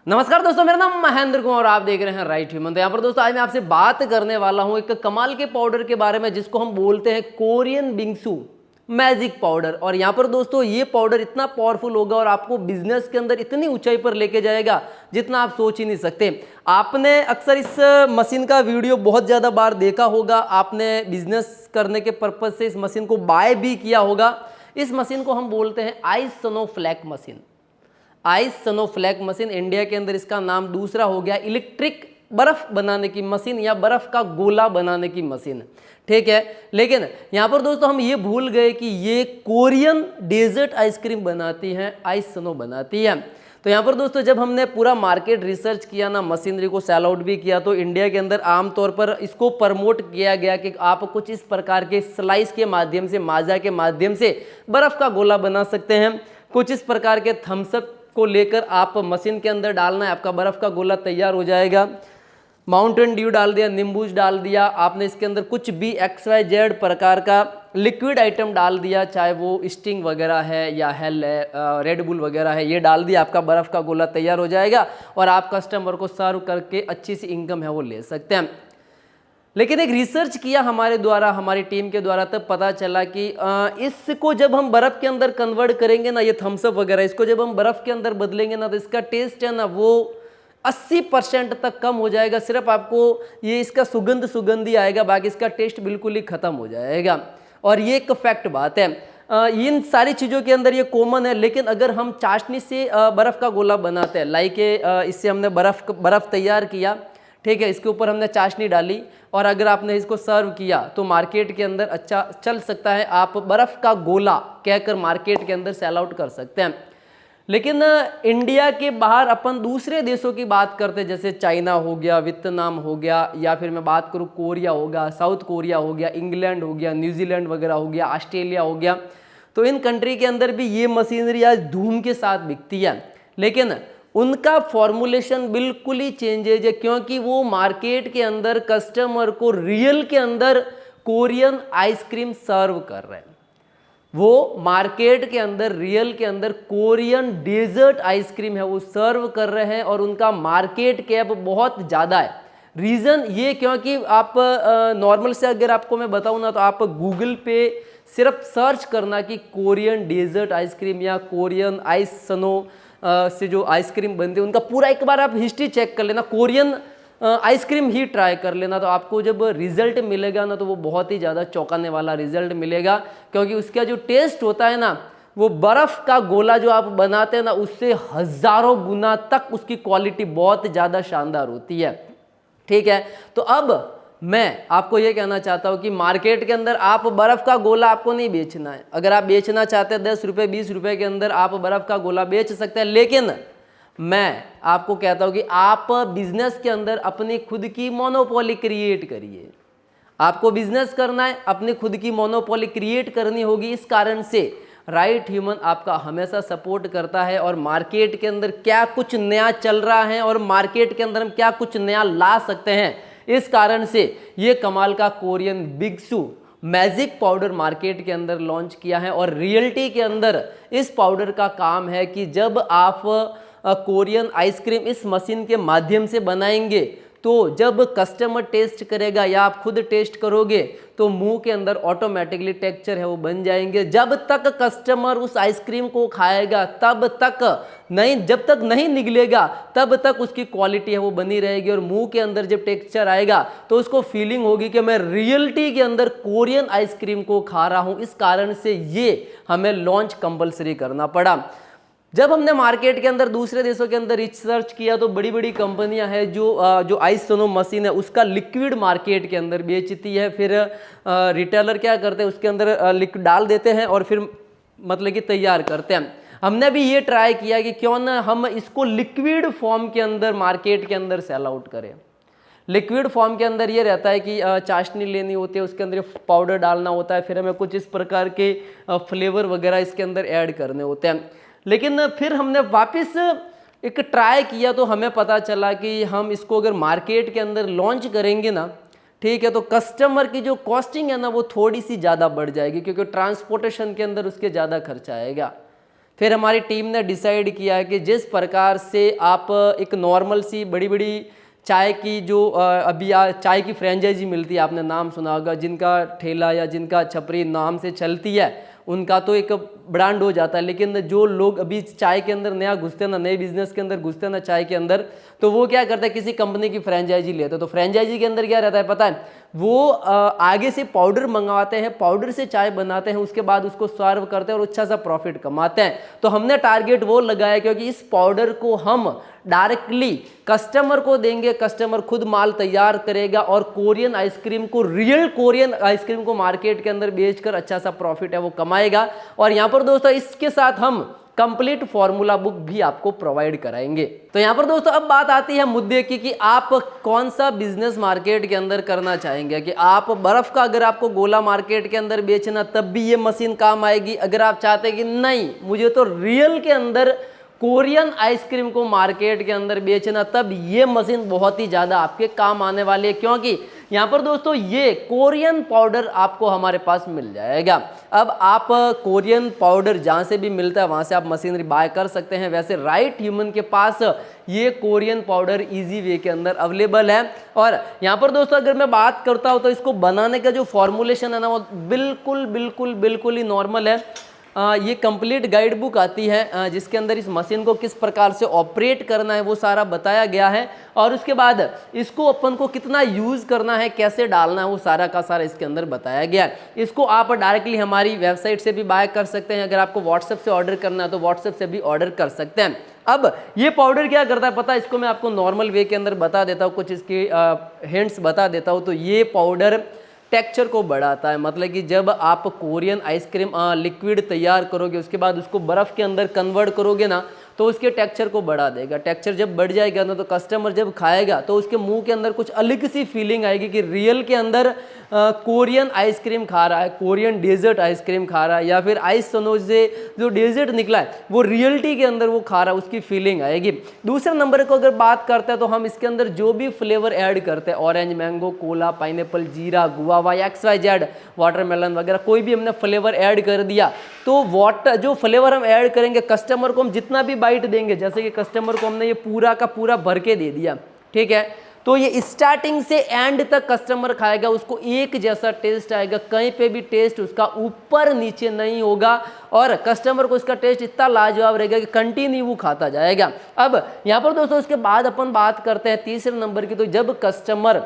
नमस्कार दोस्तों, मेरा नाम महेंद्र कुमार और आप देख रहे हैं राइट ह्यूमन। तो यहाँ पर दोस्तों आज मैं आपसे बात करने वाला हूँ एक कमाल के पाउडर के बारे में जिसको हम बोलते हैं कोरियन बिंगसू मैजिक पाउडर। और यहाँ पर दोस्तों ये पाउडर इतना पावरफुल होगा और आपको बिजनेस के अंदर इतनी ऊंचाई पर लेके जाएगा जितना आप सोच ही नहीं सकते। आपने अक्सर इस मशीन का वीडियो बहुत ज़्यादा बार देखा होगा, आपने बिजनेस करने के पर्पज से इस मशीन को बाय भी किया होगा। इस मशीन को हम बोलते हैं ice snowflake machine. Ice snowflake machine, India के अंदर इसका नाम दूसरा हो गया इलेक्ट्रिक बर्फ बनाने की मशीन या बर्फ का गोला बनाने की मशीन, ठीक है। लेकिन यहाँ पर दोस्तों हम ये भूल गए कि ये कोरियन डेजर्ट आइसक्रीम बनाती है, आइस स्नो बनाती है। तो यहाँ पर दोस्तों जब हमने पूरा मार्केट रिसर्च किया ना, मशीनरी को सेल आउट भी किया, तो इंडिया के अंदर आमतौर पर इसको प्रमोट किया गया कि आप कुछ इस प्रकार के स्लाइस के माध्यम से, माजा के माध्यम से बर्फ का गोला बना सकते हैं। कुछ इस प्रकार के थम्सअप को लेकर आप मशीन के अंदर डालना है, आपका बर्फ का गोला तैयार हो जाएगा। माउंटेन ड्यू डाल दिया, नींबूज डाल दिया, आपने इसके अंदर कुछ भी XYZ प्रकार का लिक्विड आइटम डाल दिया, चाहे वो स्टिंग वगैरह है या हेल है, रेड बुल वगैरह है, ये डाल दिया, आपका बर्फ का गोला तैयार हो जाएगा और आप कस्टमर को सर्व करके अच्छी सी इनकम है वो ले सकते हैं। लेकिन एक रिसर्च किया हमारे द्वारा, हमारी टीम के द्वारा, तब पता चला कि इसको जब हम बर्फ़ के अंदर कन्वर्ट करेंगे ना, ये थम्सअप वगैरह, इसको जब हम बर्फ़ के अंदर बदलेंगे ना, तो इसका टेस्ट है ना वो 80% तक कम हो जाएगा। सिर्फ आपको ये इसका सुगंध ही आएगा, बाकी इसका टेस्ट बिल्कुल ही ख़त्म हो जाएगा। और ये एक फैक्ट बात है। इन सारी चीज़ों के अंदर ये कॉमन है। लेकिन अगर हम चाशनी से बर्फ़ का गोला बनाते हैं, लाइक इससे हमने बर्फ़ तैयार किया, ठीक है, इसके ऊपर हमने चाशनी डाली और अगर आपने इसको सर्व किया तो मार्केट के अंदर अच्छा चल सकता है, आप बर्फ़ का गोला कहकर मार्केट के अंदर सेल आउट कर सकते हैं। लेकिन इंडिया के बाहर अपन दूसरे देशों की बात करते हैं, जैसे चाइना हो गया, वियतनाम हो गया, या फिर मैं बात करूँ कोरिया होगा, साउथ कोरिया हो गया, इंग्लैंड हो गया, न्यूजीलैंड वगैरह हो गया, ऑस्ट्रेलिया हो गया, तो इन कंट्री के अंदर भी ये मशीनरी आज धूम के साथ बिकती है। लेकिन उनका फॉर्मुलेशन बिल्कुल ही चेंजेज है, क्योंकि वो मार्केट के अंदर कस्टमर को रियल के अंदर कोरियन आइसक्रीम सर्व कर रहे हैं। वो मार्केट के अंदर रियल के अंदर कोरियन डेजर्ट आइसक्रीम है वो सर्व कर रहे हैं और उनका मार्केट कैप बहुत ज़्यादा है। रीज़न ये, क्योंकि आप नॉर्मल से अगर आपको मैं बताऊँ ना, तो आप गूगल पे सिर्फ सर्च करना कि कोरियन डेजर्ट आइसक्रीम या कोरियन आइस स्नो से जो आइसक्रीम बनती है उनका पूरा एक बार आप हिस्ट्री चेक कर लेना, कोरियन आइसक्रीम ही ट्राई कर लेना, तो आपको जब रिजल्ट मिलेगा ना, तो वो बहुत ही ज़्यादा चौंकाने वाला रिजल्ट मिलेगा। क्योंकि उसका जो टेस्ट होता है ना, वो बर्फ़ का गोला जो आप बनाते हैं ना, उससे हज़ारों गुना तक उसकी क्वालिटी बहुत ज़्यादा शानदार होती है, ठीक है। तो अब मैं आपको ये कहना चाहता हूँ कि मार्केट के अंदर आप बर्फ़ का गोला आपको नहीं बेचना है। अगर आप बेचना चाहते हैं 10 रुपये 20 रुपये के अंदर आप बर्फ़ का गोला बेच सकते हैं। लेकिन मैं आपको कहता हूँ कि आप बिजनेस के अंदर अपनी खुद की मोनोपोली क्रिएट करिए। आपको बिजनेस करना है, अपनी खुद की मोनोपोली क्रिएट करनी होगी। इस कारण से राइट ह्यूमन आपका हमेशा सपोर्ट करता है और मार्केट के अंदर क्या कुछ नया चल रहा है और मार्केट के अंदर हम क्या कुछ नया ला सकते हैं, इस कारण से ये कमाल का कोरियन बिंगसू मैजिक पाउडर मार्केट के अंदर लॉन्च किया है। और रियलिटी के अंदर इस पाउडर का काम है कि जब आप कोरियन आइसक्रीम इस मशीन के माध्यम से बनाएंगे, तो जब कस्टमर टेस्ट करेगा या आप खुद टेस्ट करोगे, तो मुंह के अंदर ऑटोमेटिकली टेक्सचर है वो बन जाएंगे। जब तक कस्टमर उस आइसक्रीम को खाएगा तब तक नहीं, जब तक नहीं निगलेगा तब तक उसकी क्वालिटी है वो बनी रहेगी। और मुंह के अंदर जब टेक्सचर आएगा तो उसको फीलिंग होगी कि मैं रियलिटी के अंदर कोरियन आइसक्रीम को खा रहा हूँ। इस कारण से ये हमें लॉन्च कंपलसरी करना पड़ा। जब हमने मार्केट के अंदर दूसरे देशों के अंदर रिसर्च किया, तो बड़ी बड़ी कंपनियां हैं जो आइस स्नो मशीन है उसका लिक्विड मार्केट के अंदर बेचती है। फिर रिटेलर क्या करते हैं, उसके अंदर लिक्विड डाल देते हैं और फिर मतलब कि तैयार करते हैं। हमने भी ये ट्राई किया कि क्यों ना हम इसको लिक्विड फॉर्म के अंदर मार्केट के अंदर सेल आउट करें। लिक्विड फॉर्म के अंदर ये रहता है कि चाशनी लेनी होती है, उसके अंदर पाउडर डालना होता है, फिर हमें कुछ इस प्रकार के फ्लेवर वगैरह इसके अंदर ऐड करने होते हैं। लेकिन फिर हमने वापस एक ट्राई किया तो हमें पता चला कि हम इसको अगर मार्केट के अंदर लॉन्च करेंगे ना, ठीक है, तो कस्टमर की जो कॉस्टिंग है ना वो थोड़ी सी ज़्यादा बढ़ जाएगी, क्योंकि ट्रांसपोर्टेशन के अंदर उसके ज़्यादा खर्चा आएगा। फिर हमारी टीम ने डिसाइड किया कि जिस प्रकार से आप एक नॉर्मल सी बड़ी बड़ी चाय की जो अभी चाय की फ्रेंचाइजी मिलती है, आपने नाम सुना होगा, जिनका ठेला या जिनका छपरी नाम से चलती है उनका तो एक ब्रांड हो जाता है। लेकिन जो लोग अभी चाय के अंदर नया घुसते हैं ना, नए बिजनेस के अंदर घुसते हैं ना चाय के अंदर, तो वो क्या करता है, किसी कंपनी की फ्रेंचाइजी लेते हैं। तो फ्रेंचाइजी के अंदर क्या रहता है पता है, वो आगे से पाउडर मंगवाते हैं, पाउडर से चाय बनाते हैं, उसके बाद उसको सर्व करते हैं और अच्छा सा प्रॉफिट कमाते हैं। तो हमने टारगेट वो लगाया क्योंकि इस पाउडर को हम डायरेक्टली कस्टमर को देंगे, कस्टमर खुद माल तैयार करेगा और कोरियन आइसक्रीम को, रियल कोरियन आइसक्रीम को मार्केट के अंदर बेचकर अच्छा सा प्रॉफिट है वो कमाएगा। और यहाँ पर दोस्तों इसके साथ हम कंप्लीट फॉर्मूला बुक भी आपको प्रोवाइड कराएंगे। तो यहाँ पर दोस्तों अब बात आती है मुद्दे की कि आप कौन सा बिजनेस मार्केट के अंदर करना चाहेंगे। कि आप बर्फ का अगर आपको गोला मार्केट के अंदर बेचना तब भी ये मशीन काम आएगी। अगर आप चाहते हैं कि नहीं मुझे तो रियल के अंदर कोरियन आइसक्रीम को मार्केट के अंदर बेचना, तब ये मशीन बहुत ही ज़्यादा आपके काम आने वाली है। क्योंकि यहाँ पर दोस्तों ये कोरियन पाउडर आपको हमारे पास मिल जाएगा। अब आप कोरियन पाउडर जहाँ से भी मिलता है वहाँ से आप मशीनरी बाय कर सकते हैं। वैसे राइट ह्यूमन के पास ये कोरियन पाउडर इजी वे के अंदर अवेलेबल है। और यहाँ पर दोस्तों अगर मैं बात करता हूँ तो इसको बनाने का जो फॉर्मुलेशन है ना, वो बिल्कुल ही नॉर्मल है। ये कंप्लीट गाइड बुक आती है जिसके अंदर इस मशीन को किस प्रकार से ऑपरेट करना है वो सारा बताया गया है। और उसके बाद इसको अपन को कितना यूज़ करना है, कैसे डालना है, वो सारा का सारा इसके अंदर बताया गया है। इसको आप डायरेक्टली हमारी वेबसाइट से भी बाय कर सकते हैं। अगर आपको व्हाट्सएप से ऑर्डर करना है तो व्हाट्सएप से भी ऑर्डर कर सकते हैं। अब ये पाउडर क्या करता है पता है, इसको मैं आपको नॉर्मल वे के अंदर बता देता हूँ, कुछ इसके हिंट्स बता देता हूँ। तो ये पाउडर टेक्सचर को बढ़ाता है। मतलब कि जब आप कोरियन आइसक्रीम लिक्विड तैयार करोगे, उसके बाद उसको बर्फ़ के अंदर कन्वर्ट करोगे ना, तो उसके टेक्सचर को बढ़ा देगा। टेक्सचर जब बढ़ जाएगा ना, तो कस्टमर जब खाएगा तो उसके मुंह के अंदर कुछ अलग सी फीलिंग आएगी कि रियल के अंदर कोरियन आइसक्रीम खा रहा है, कोरियन डेजर्ट आइसक्रीम खा रहा है, या फिर आइस सनोज से जो डेजर्ट निकला है वो रियलिटी के अंदर वो खा रहा है, उसकी फीलिंग आएगी। दूसरे नंबर को अगर बात करते हैं तो हम इसके अंदर जो भी फ्लेवर ऐड करते हैं, ऑरेंज, मैंगो, कोला, पाइनएप्पल, जीरा, गुआवा, XYZ, वाटरमेलन वगैरह कोई भी हमने फ्लेवर ऐड कर दिया, तो जो फ्लेवर हम ऐड करेंगे कस्टमर को हम जितना भी बाइट देंगे, जैसे कि कस्टमर को हमने ये पूरा का पूरा भर के दे दिया, ठीक है, तो ये स्टार्टिंग से एंड तक कस्टमर खाएगा, उसको एक जैसा टेस्ट आएगा, कहीं पे भी टेस्ट उसका ऊपर नीचे नहीं होगा और कस्टमर को इसका टेस्ट इतना लाजवाब रहेगा कि कंटिन्यू वो खाता जाएगा। अब यहाँ पर दोस्तों उसके बाद अपन बात करते हैं तीसरे नंबर की। तो जब कस्टमर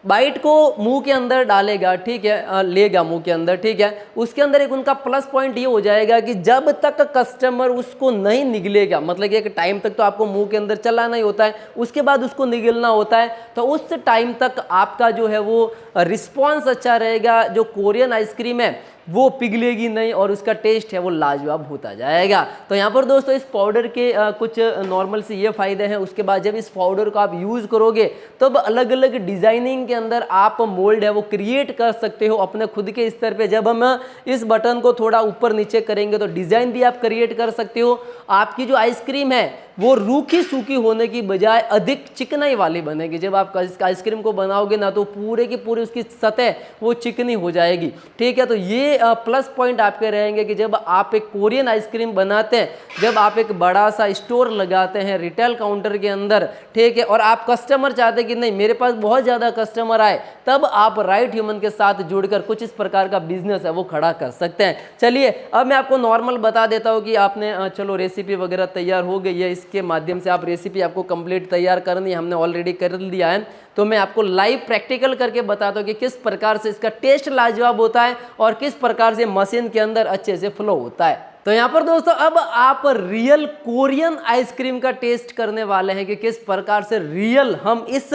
बाइट को मुंह के अंदर डालेगा, ठीक है, लेगा मुंह के अंदर, ठीक है, उसके अंदर एक उनका प्लस पॉइंट ये हो जाएगा कि जब तक कस्टमर उसको नहीं निगलेगा, मतलब कि एक टाइम तक तो आपको मुंह के अंदर चलाना ही होता है, उसके बाद उसको निगलना होता है, तो उस टाइम तक आपका जो है वो रिस्पॉन्स अच्छा रहेगा। जो कोरियन आइसक्रीम है वो पिघलेगी नहीं और उसका टेस्ट है वो लाजवाब होता जाएगा। तो यहाँ पर दोस्तों इस पाउडर के कुछ नॉर्मल से ये फ़ायदे हैं। उसके बाद जब इस पाउडर को आप यूज़ करोगे तब अलग अलग डिज़ाइनिंग के अंदर आप मोल्ड है वो क्रिएट कर सकते हो अपने खुद के स्तर पे। जब हम इस बटन को थोड़ा ऊपर नीचे करेंगे तो डिज़ाइन भी आप क्रिएट कर सकते हो। आपकी जो आइसक्रीम है वो रूखी सूखी होने की बजाय अधिक चिकनाई वाली बनेगी। जब आप आइसक्रीम को बनाओगे ना तो पूरे की पूरी उसकी सतह वो चिकनी हो जाएगी, ठीक है। तो ये प्लस पॉइंट आपके रहेंगे कि जब आप एक कोरियन आइसक्रीम बनाते हैं, जब आप एक बड़ा सा स्टोर लगाते हैं रिटेल काउंटर के अंदर, ठीक है, और आप कस्टमर चाहते हैं कि नहीं मेरे पास बहुत ज़्यादा कस्टमर आए, तब आप राइट ह्यूमन के साथ जुड़कर कुछ इस प्रकार का बिजनेस है वो खड़ा कर सकते हैं। चलिए अब मैं आपको नॉर्मल बता देता हूँ कि आपने चलो रेसिपी वगैरह तैयार हो गई है, इसके माध्यम से आप रेसिपी आपको कंप्लीट तैयार करनी है, हमने ऑलरेडी कर लिया है। तो मैं आपको लाइव प्रैक्टिकल करके बताता हूँ कि किस प्रकार से इसका टेस्ट लाजवाब होता है और किस प्रकार से मशीन के अंदर अच्छे से फ्लो होता है। तो यहाँ पर दोस्तों अब आप रियल कोरियन आइसक्रीम का टेस्ट करने वाले हैं कि किस प्रकार से रियल हम इस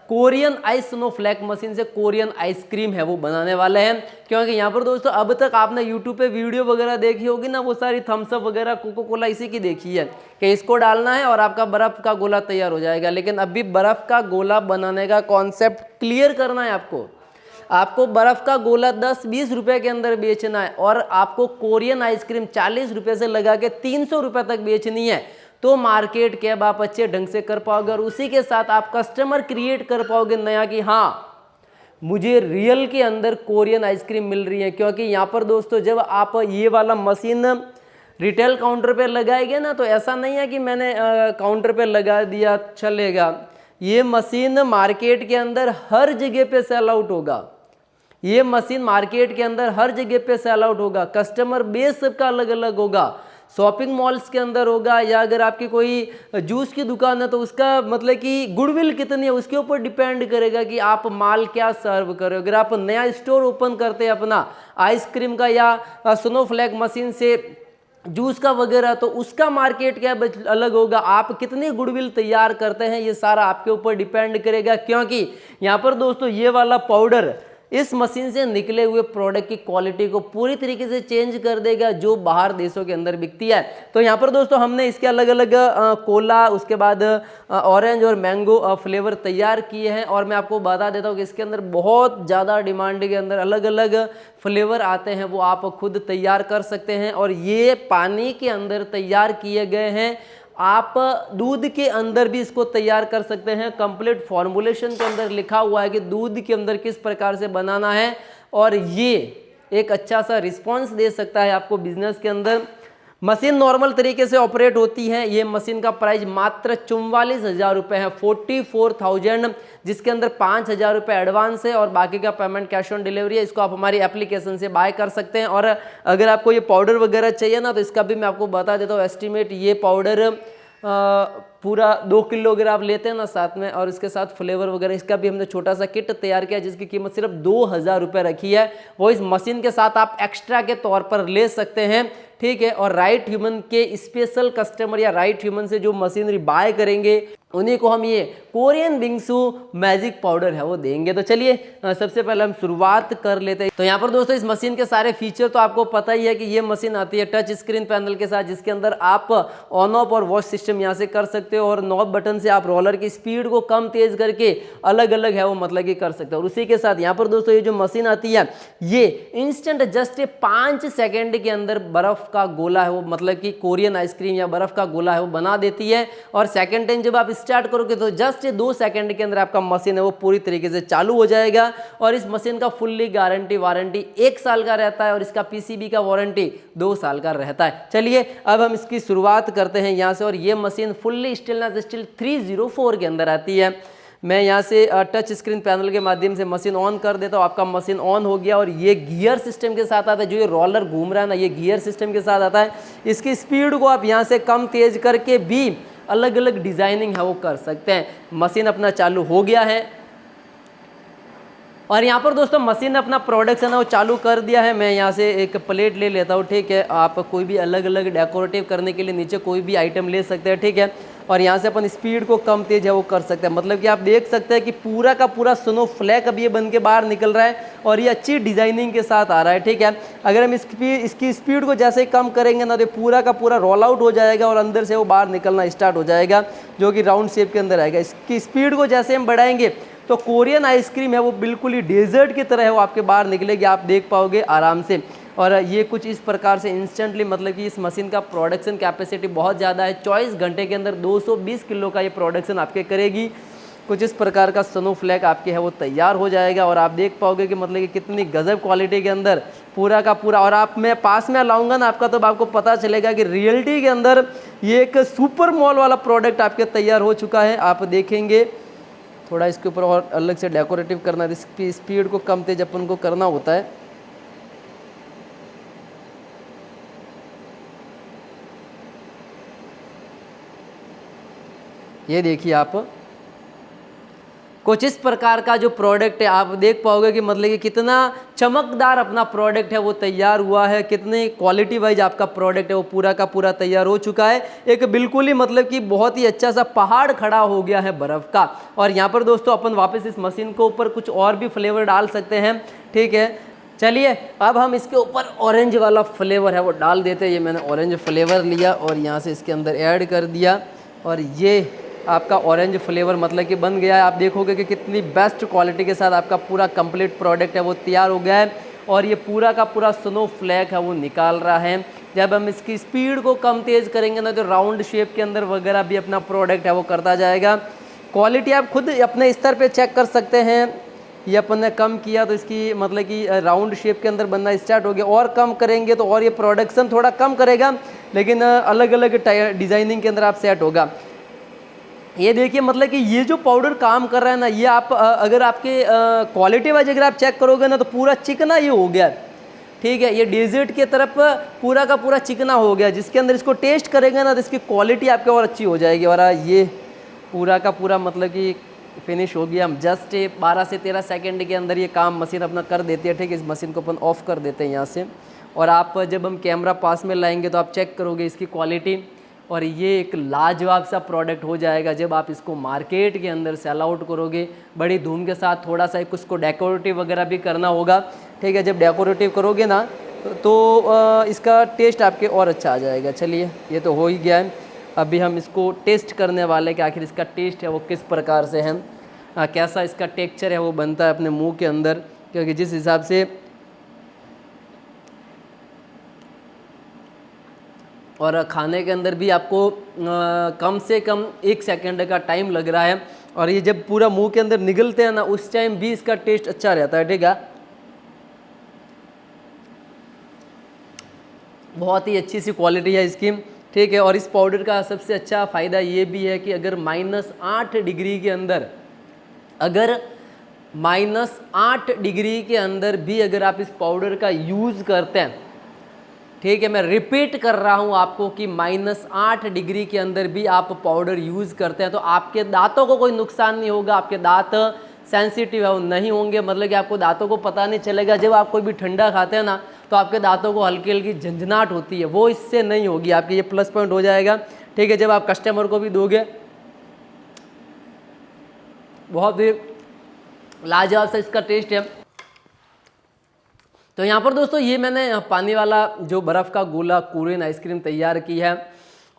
कोरियन आइस स्नोफ्लैक मशीन से कोरियन आइसक्रीम है वो बनाने वाले हैं। क्योंकि यहाँ पर दोस्तों अब तक आपने यूट्यूब पे वीडियो वगैरह देखी होगी ना, वो सारी थम्स अप वगैरह कोको कोला इसी की देखी है कि इसको डालना है और आपका बर्फ़ का गोला तैयार हो जाएगा। लेकिन अभी बर्फ़ का गोला बनाने का कॉन्सेप्ट क्लियर करना है आपको बर्फ़ का गोला 10-20 रुपये के अंदर बेचना है और आपको कोरियन आइसक्रीम 40 रुपये से लगा के 300 रुपये तक बेचनी है। तो मार्केट कैब आप अच्छे ढंग से कर पाओगे और उसी के साथ आप कस्टमर क्रिएट कर पाओगे नया कि हाँ मुझे रियल के अंदर कोरियन आइसक्रीम मिल रही है। क्योंकि यहाँ पर दोस्तों जब आप ये वाला मशीन रिटेल काउंटर पे लगाएंगे ना तो ऐसा नहीं है कि मैंने काउंटर पे लगा दिया चलेगा। ये मशीन मार्केट के अंदर हर जगह पे सेल आउट होगा। ये मशीन मार्केट के अंदर हर जगह पे सेल आउट होगा। कस्टमर बेस सबका अलग अलग होगा। शॉपिंग मॉल्स के अंदर होगा, या अगर आपकी कोई जूस की दुकान है तो उसका मतलब कि गुडविल कितनी है उसके ऊपर डिपेंड करेगा कि आप माल क्या सर्व कर रहे हो। अगर आप नया स्टोर ओपन करते हैं अपना आइसक्रीम का या स्नोफ्लैक मशीन से जूस का वगैरह, तो उसका मार्केट क्या अलग होगा। आप कितनी गुडविल तैयार करते हैं ये सारा आपके ऊपर डिपेंड करेगा। क्योंकि यहाँ पर दोस्तों ये वाला पाउडर इस मशीन से निकले हुए प्रोडक्ट की क्वालिटी को पूरी तरीके से चेंज कर देगा जो बाहर देशों के अंदर बिकती है। तो यहाँ पर दोस्तों हमने इसके अलग अलग कोला, उसके बाद ऑरेंज और मैंगो फ्लेवर तैयार किए हैं। और मैं आपको बता देता हूँ कि इसके अंदर बहुत ज़्यादा डिमांड के अंदर अलग अलग फ्लेवर आते हैं, वो आप खुद तैयार कर सकते हैं। और ये पानी के अंदर तैयार किए गए हैं। आप दूध के अंदर भी इसको तैयार कर सकते हैं। कंप्लीट फॉर्मूलेशन के अंदर लिखा हुआ है कि दूध के अंदर किस प्रकार से बनाना है, और ये एक अच्छा सा रिस्पांस दे सकता है आपको बिजनेस के अंदर। मशीन नॉर्मल तरीके से ऑपरेट होती है। ये मशीन का प्राइस मात्र 44,000 रुपये है, 44,000, जिसके अंदर 5,000 रुपये एडवांस है और बाकी का पेमेंट कैश ऑन डिलीवरी है। इसको आप हमारी एप्लीकेशन से बाय कर सकते हैं। और अगर आपको ये पाउडर वगैरह चाहिए ना तो इसका भी मैं आपको बता देता हूँ एस्टिमेट। ये पाउडर पूरा 2 किलो अगर आप लेते हैं ना साथ में, और इसके साथ फ्लेवर वगैरह, इसका भी हमने छोटा सा किट तैयार किया जिसकी कीमत सिर्फ 2,000 रुपये रखी है। वो इस मशीन के साथ आप एक्स्ट्रा के तौर पर ले सकते हैं, ठीक है। और राइट ह्यूमन के स्पेशल कस्टमर या राइट ह्यूमन से जो मशीनरी बाय करेंगे उन्हीं को हम ये कोरियन बिंगसू मैजिक पाउडर है वो देंगे। तो चलिए सबसे पहले हम शुरुआत कर लेते हैं। तो यहाँ पर दोस्तों इस मशीन के सारे फीचर तो आपको पता ही है कि ये मशीन आती है टच स्क्रीन पैनल के साथ, जिसके अंदर आप ऑन ऑफ और वॉश सिस्टम यहाँ से कर सकते हो, और नॉब बटन से आप रोलर की स्पीड को कम तेज करके अलग अलग है वो मतलब कि कर सकते हो। और उसी के साथ यहाँ पर दोस्तों ये जो मशीन आती है ये इंस्टेंट जस्ट 5 सेकेंड के अंदर बर्फ का गोला है वो मतलब कि कोरियन आइसक्रीम या बर्फ का गोला है वो बना देती है। और सेकेंड टाइम जब आप स्टार्ट करोगे तो जस्ट 2 सेकंड के अंदर आपका मशीन है वो पूरी तरीके से चालू हो जाएगा। और इस मशीन का फुल्ली गारंटी वारंटी 1 साल का रहता है, और इसका पीसीबी का वारंटी 2 साल का रहता है। चलिए अब हम इसकी शुरुआत करते हैं यहाँ से। और ये मशीन फुल्ली स्टेनलेस स्टील 304 के अंदर आती है। मैं यहाँ से टच स्क्रीन पैनल के माध्यम से मशीन ऑन कर देता हूँ। आपका मशीन ऑन हो गया, और ये गियर सिस्टम के साथ आता है। जो ये रोलर घूम रहा है ना ये गियर सिस्टम के साथ आता है। इसकी स्पीड को आप यहाँ से कम तेज करके भी अलग अलग डिजाइनिंग है वो कर सकते हैं। मशीन अपना चालू हो गया है, और यहाँ पर दोस्तों मशीन ने अपना प्रोडक्शन है वो चालू कर दिया है। मैं यहाँ से एक प्लेट ले लेता हूँ, ठीक है। आप कोई भी अलग अलग डेकोरेटिव करने के लिए नीचे कोई भी आइटम ले सकते हैं, ठीक है। और यहाँ से अपन स्पीड को कम तेज है वो कर सकते हैं। मतलब कि आप देख सकते हैं कि पूरा का पूरा स्नो फ्लैक अभी ये बन के बाहर निकल रहा है, और ये अच्छी डिजाइनिंग के साथ आ रहा है, ठीक है। अगर हम इसकी स्पीड को जैसे ही कम करेंगे ना तो पूरा का पूरा रोल आउट हो जाएगा, और अंदर से वो बाहर निकलना स्टार्ट हो जाएगा, जो कि राउंड शेप के अंदर आएगा। इसकी स्पीड को जैसे हम बढ़ाएंगे तो कोरियन आइसक्रीम है वो बिल्कुल ही डेजर्ट की तरह है वो आपके बाहर निकलेगी, आप देख पाओगे आराम से। और ये कुछ इस प्रकार से इंस्टेंटली मतलब कि इस मशीन का प्रोडक्शन कैपेसिटी बहुत ज़्यादा है। 24 घंटे के अंदर 220 किलो का ये प्रोडक्शन आपके करेगी। कुछ इस प्रकार का स्नो फ्लैक आपके है वो तैयार हो जाएगा, और आप देख पाओगे कि मतलब कि कितनी गजब क्वालिटी के अंदर पूरा का पूरा। और आप मैं पास में लाऊंगा ना आपका, तब आपको पता चलेगा कि रियलिटी के अंदर ये एक सुपर मॉल वाला प्रोडक्ट आपके तैयार हो चुका है। आप देखेंगे थोड़ा इसके ऊपर और अलग से डेकोरेटिव करना है, इसकी स्पीड को कम तेज अपन को करना होता है। ये देखिए आप कुछ इस प्रकार का जो प्रोडक्ट है आप देख पाओगे कि मतलब कि कितना चमकदार अपना प्रोडक्ट है वो तैयार हुआ है, कितने क्वालिटी वाइज आपका प्रोडक्ट है वो पूरा का पूरा तैयार हो चुका है। एक बिल्कुल ही मतलब कि बहुत ही अच्छा सा पहाड़ खड़ा हो गया है बर्फ़ का। और यहाँ पर दोस्तों अपन वापस इस मशीन के ऊपर कुछ और भी फ्लेवर डाल सकते हैं, ठीक है। चलिए अब हम इसके ऊपर ऑरेंज वाला फ्लेवर है वो डाल देते हैं। ये मैंने ऑरेंज फ्लेवर लिया और यहाँ से इसके अंदर ऐड कर दिया, और ये आपका ऑरेंज फ्लेवर मतलब कि बन गया है। आप देखोगे कि कितनी बेस्ट क्वालिटी के साथ आपका पूरा कंप्लीट प्रोडक्ट है वो तैयार हो गया है, और ये पूरा का पूरा स्नो फ्लैक है वो निकाल रहा है। जब हम इसकी स्पीड को कम तेज़ करेंगे ना तो राउंड शेप के अंदर वगैरह भी अपना प्रोडक्ट है वो करता जाएगा। क्वालिटी आप खुद अपने स्तर पे चेक कर सकते हैं। ये अपन ने कम किया तो इसकी मतलब कि राउंड शेप के अंदर बनना स्टार्ट हो गया, और कम करेंगे तो और ये प्रोडक्शन थोड़ा कम करेगा, लेकिन अलग अलग डिज़ाइनिंग के अंदर आप सेट होगा। ये देखिए मतलब कि ये जो पाउडर काम कर रहा है ना, ये आप अगर आपके क्वालिटी वाइज अगर आप चेक करोगे ना तो पूरा चिकना ये हो गया, ठीक है। ये डेजर्ट की तरफ पूरा का पूरा चिकना हो गया, जिसके अंदर इसको टेस्ट करेंगे ना तो इसकी क्वालिटी आपके और अच्छी हो जाएगी। और ये पूरा का पूरा मतलब कि फिनिश हो गया। हम जस्ट 12 से 13 सेकंड के अंदर ये काम मशीन अपना कर देती है, ठीक है। इस मशीन को अपन ऑफ कर देते हैं यहाँ से, और आप जब हम कैमरा पास में लाएंगे तो आप चेक करोगे इसकी क्वालिटी, और ये एक लाजवाब सा प्रोडक्ट हो जाएगा जब आप इसको मार्केट के अंदर सेल आउट करोगे बड़ी धूम के साथ। थोड़ा सा कुछ को डेकोरेटिव वगैरह भी करना होगा, ठीक है। जब डेकोरेटिव करोगे ना तो इसका टेस्ट आपके और अच्छा आ जाएगा। चलिए ये तो हो ही गया है, अभी हम इसको टेस्ट करने वाले कि आखिर इसका टेस्ट है वो किस प्रकार से है, कैसा इसका टेक्सचर है वो बनता है अपने मुंह के अंदर, क्योंकि जिस हिसाब से और खाने के अंदर भी आपको कम से कम 1 सेकंड का टाइम लग रहा है, और ये जब पूरा मुंह के अंदर निगलते हैं ना उस टाइम भी इसका टेस्ट अच्छा रहता है, ठीक है। बहुत ही अच्छी सी क्वालिटी है इसकी, ठीक है। और इस पाउडर का सबसे अच्छा फ़ायदा ये भी है कि अगर -8 डिग्री के अंदर, अगर -8 डिग्री के अंदर भी अगर आप इस पाउडर का यूज़ करते हैं, ठीक है, मैं रिपीट कर रहा हूँ आपको कि -8 डिग्री के अंदर भी आप पाउडर यूज़ करते हैं तो आपके दांतों को कोई नुकसान नहीं होगा, आपके दांत सेंसिटिव है वो नहीं होंगे, मतलब कि आपको दांतों को पता नहीं चलेगा। जब आप कोई भी ठंडा खाते हैं ना तो आपके दांतों को हल्की हल्की झंझनाहट होती है, वो इससे नहीं होगी, आपके ये प्लस पॉइंट हो जाएगा, ठीक है। जब आप कस्टमर को भी दोगे, बहुत ही लाजवाब सा इसका टेस्ट है। तो यहाँ पर दोस्तों ये मैंने पानी वाला जो बर्फ़ का गोला कोरियन आइसक्रीम तैयार की है,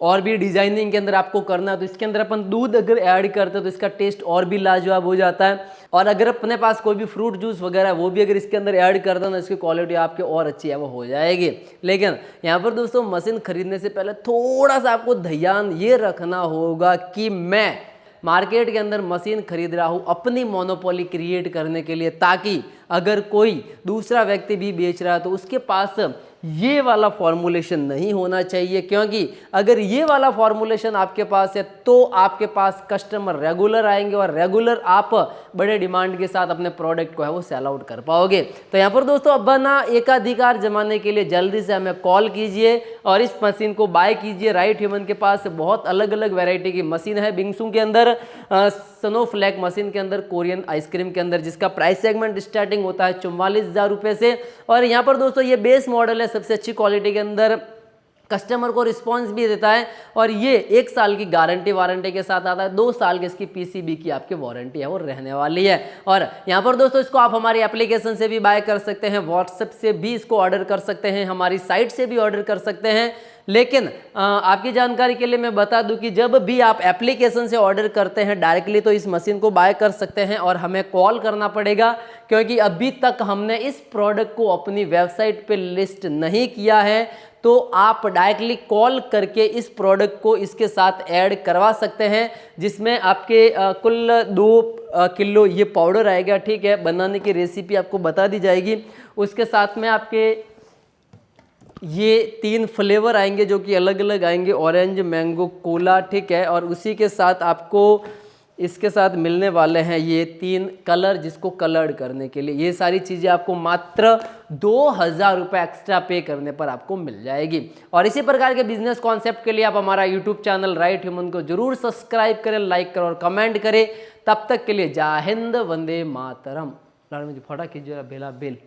और भी डिज़ाइनिंग के अंदर आपको करना है तो इसके अंदर अपन दूध अगर ऐड करते हैं तो इसका टेस्ट और भी लाजवाब हो जाता है। और अगर अपने पास कोई भी फ्रूट जूस वगैरह वो भी अगर इसके अंदर ऐड कर दो ना, इसकी क्वालिटी आपके और अच्छी है वो हो जाएगी। लेकिन यहाँ पर दोस्तों मशीन खरीदने से पहले थोड़ा सा आपको ध्यान ये रखना होगा कि मैं मार्केट के अंदर मशीन खरीद रहा हूँ अपनी मोनोपोली क्रिएट करने के लिए, ताकि अगर कोई दूसरा व्यक्ति भी बेच रहा है तो उसके पास ये वाला फॉर्मूलेशन नहीं होना चाहिए, क्योंकि अगर ये वाला फॉर्मूलेशन आपके पास है तो आपके पास कस्टमर रेगुलर आएंगे और रेगुलर आप बड़े डिमांड के साथ अपने प्रोडक्ट को है वो सेल आउट कर पाओगे। तो यहाँ पर दोस्तों अब ना एकाधिकार जमाने के लिए जल्दी से हमें कॉल कीजिए और इस मशीन को बाय कीजिए। राइट ह्यूमन के पास बहुत अलग अलग वैरायटी की मशीन है, बिंगसू के अंदर, स्नोफ्लैक मशीन के अंदर, कोरियन आइसक्रीम के अंदर, जिसका प्राइस सेगमेंट स्टार्टिंग होता है 44,000 रुपये से। और यहाँ पर दोस्तों ये बेस मॉडल है, सबसे अच्छी क्वालिटी के अंदर, कस्टमर को रिस्पांस भी देता है, और ये 1 साल की गारंटी वारंटी के साथ आता है, 2 साल की इसकी पीसीबी की आपकी वारंटी है वो रहने वाली है। और यहाँ पर दोस्तों इसको आप हमारी एप्लीकेशन से भी बाय कर सकते हैं, व्हाट्सएप से भी इसको ऑर्डर कर सकते हैं, हमारी साइट से भी ऑर्डर कर सकते हैं। लेकिन आपकी जानकारी के लिए मैं बता दूं कि जब भी आप एप्लीकेशन से ऑर्डर करते हैं डायरेक्टली तो इस मशीन को बाय कर सकते हैं, और हमें कॉल करना पड़ेगा, क्योंकि अभी तक हमने इस प्रोडक्ट को अपनी वेबसाइट पे लिस्ट नहीं किया है। तो आप डायरेक्टली कॉल करके इस प्रोडक्ट को इसके साथ ऐड करवा सकते हैं, जिसमें आपके कुल 2 किलो ये पाउडर आएगा, ठीक है। बनाने की रेसिपी आपको बता दी जाएगी। उसके साथ में आपके ये 3 फ्लेवर आएंगे जो कि अलग अलग आएंगे, ऑरेंज, मैंगो, कोला, ठीक है। और उसी के साथ आपको इसके साथ मिलने वाले हैं ये 3 कलर, जिसको कलर्ड करने के लिए ये सारी चीज़ें आपको मात्र 2,000 रुपये एक्स्ट्रा पे करने पर आपको मिल जाएगी। और इसी प्रकार के बिजनेस कॉन्सेप्ट के लिए आप हमारा यूट्यूब चैनल राइट ह्यूमन को जरूर सब्सक्राइब करें, लाइक करें और कमेंट करें। तब तक के लिए जय हिंद, वंदे मातरम। मुझे फटा कीजिएगा बेला बेल।